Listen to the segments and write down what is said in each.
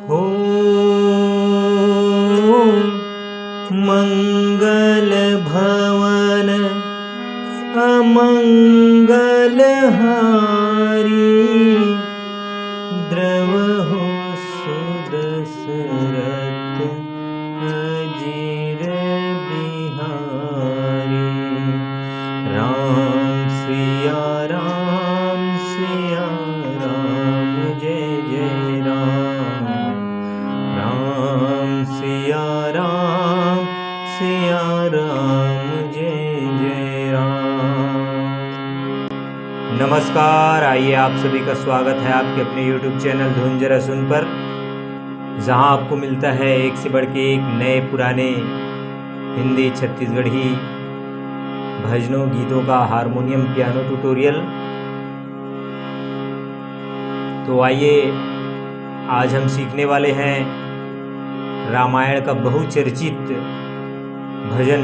हो मंगल भवन अमंगल हारी, द्रवहु सुदशरथ अजीर बिहारी। राम सिया राम जय जय राम। राम सिया राम जय जय राम। नमस्कार, आइए आप सभी का स्वागत है आपके अपने YouTube चैनल धुन जरा सुन पर, जहां आपको मिलता है एक से बढ़ के एक नए पुराने हिंदी छत्तीसगढ़ी भजनों गीतों का हारमोनियम पियानो ट्यूटोरियल। तो आइए आज हम सीखने वाले हैं रामायण का बहुचर्चित भजन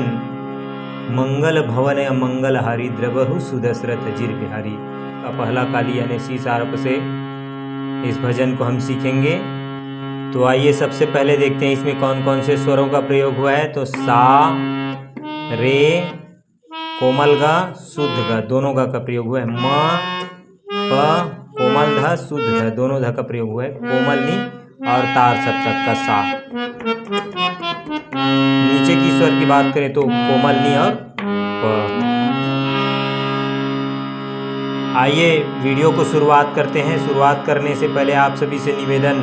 मंगल भवन अमंगल हारी, द्रवहु सुदशरथ अजीर बिहारी का पहला काली यानी सी सारप से इस भजन को हम सीखेंगे। तो आइए सबसे पहले देखते हैं इसमें कौन कौन से स्वरों का प्रयोग हुआ है। तो सा, रे, कोमल गा, शुद्ध गा, दोनों गा का प्रयोग हुआ है। म, प, कोमल ध, शुद्ध ध, दोनों ध का प्रयोग हुआ है। कोमल नी और तार सप्तक का सा। नीचे की स्वर की बात करें तो कोमल नी और प। आइए वीडियो को शुरुआत करते हैं। शुरुआत करने से पहले आप सभी से निवेदन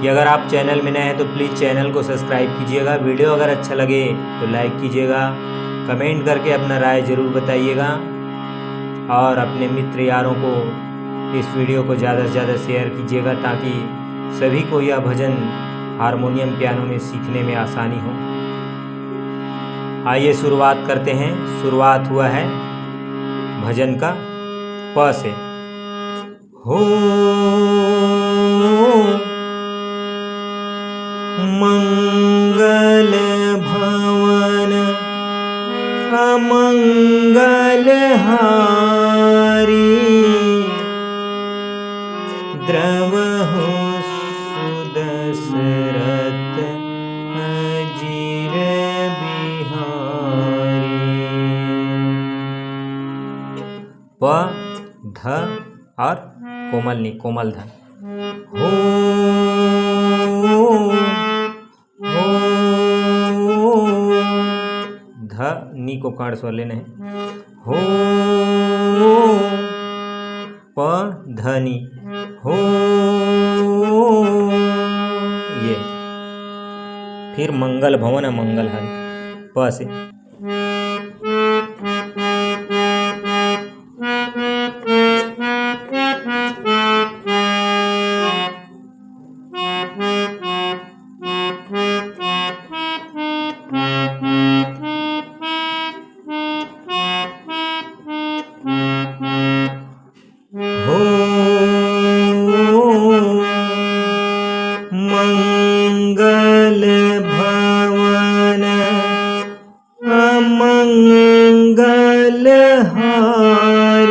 कि अगर आप चैनल में नए हैं तो प्लीज़ चैनल को सब्सक्राइब कीजिएगा। वीडियो अगर अच्छा लगे तो लाइक कीजिएगा, कमेंट करके अपना राय ज़रूर बताइएगा और अपने मित्र यारों को इस वीडियो को ज़्यादा से ज़्यादा शेयर कीजिएगा ताकि सभी को यह भजन हारमोनियम पियानो में सीखने में आसानी हो। आइए शुरुआत करते हैं। शुरुआत हुआ है भजन का प से। हो मंगल भवन अमंगल हारी, द्रवहु सुदशरथ अजीर बिहारी। प, ध और कोमल नी, कोमल ध। हो ध नी को कर्ण स्वर लेना है। हो प ध नी, हो ये। फिर मंगल भवन अमंगल हारी प से। मंगल भवन अमंगल हारी,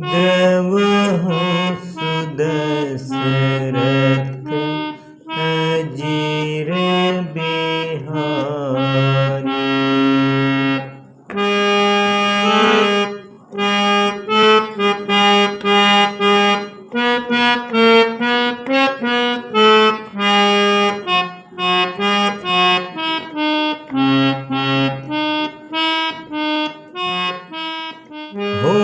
द्रवहु सुदशरथ अजीर बिहारी। हो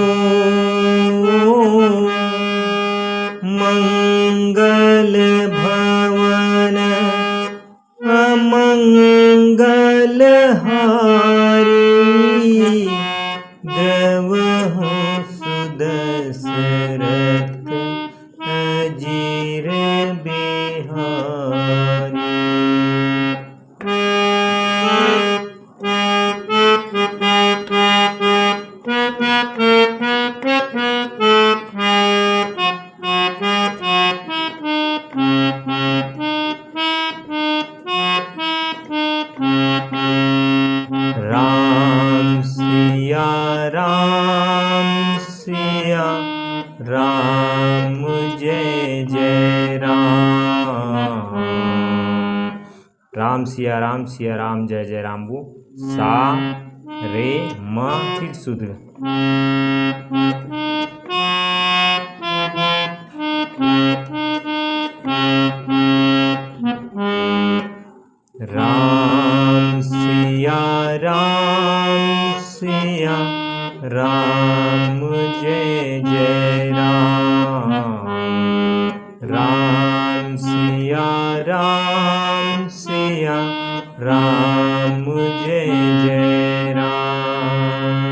मंगल सिया राम जय जय राम, वो सा रे म फिर शुद्ध। राम सिया राम जय जय राम, राम सिया राम जय जय राम।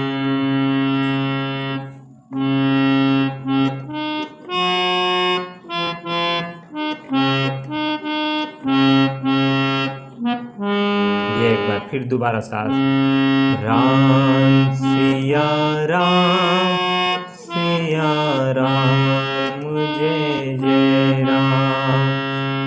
ये एक बार फिर दोबारा साथ, राम सिया राम जय जय राम।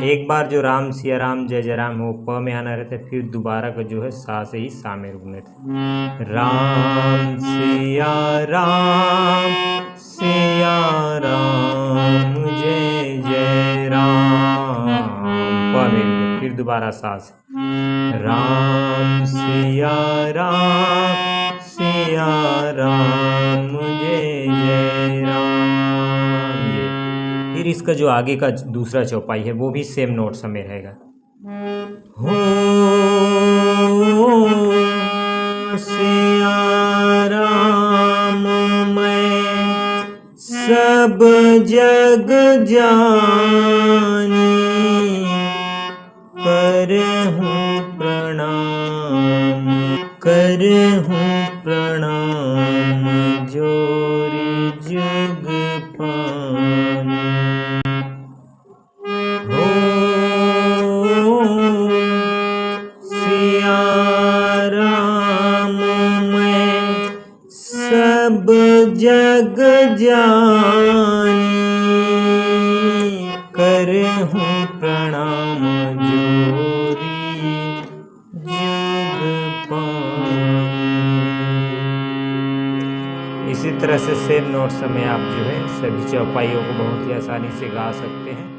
एक बार जो राम सिया राम जय जय राम हो प में आना रहता है, फिर दोबारा का जो है सा से ही सा में रुकने थे। राम सिया राम जय जय राम, प में फिर दोबारा सा से, राम सिया राम जय जय राम। ये फिर इसका जो आगे का दूसरा चौपाई है वो भी सेम नोट समय रहेगा। हो सिया राम मैं सब जग जानी, करहूँ प्रणाम जोरी जग पानी। हो सिया राम मैं सब जग जानी, करहूँ प्रणाम जोरी जग पानी। इसी तरह से सेम नोट्स में आप जो है सभी चौपाइयों को बहुत ही आसानी से गा सकते हैं।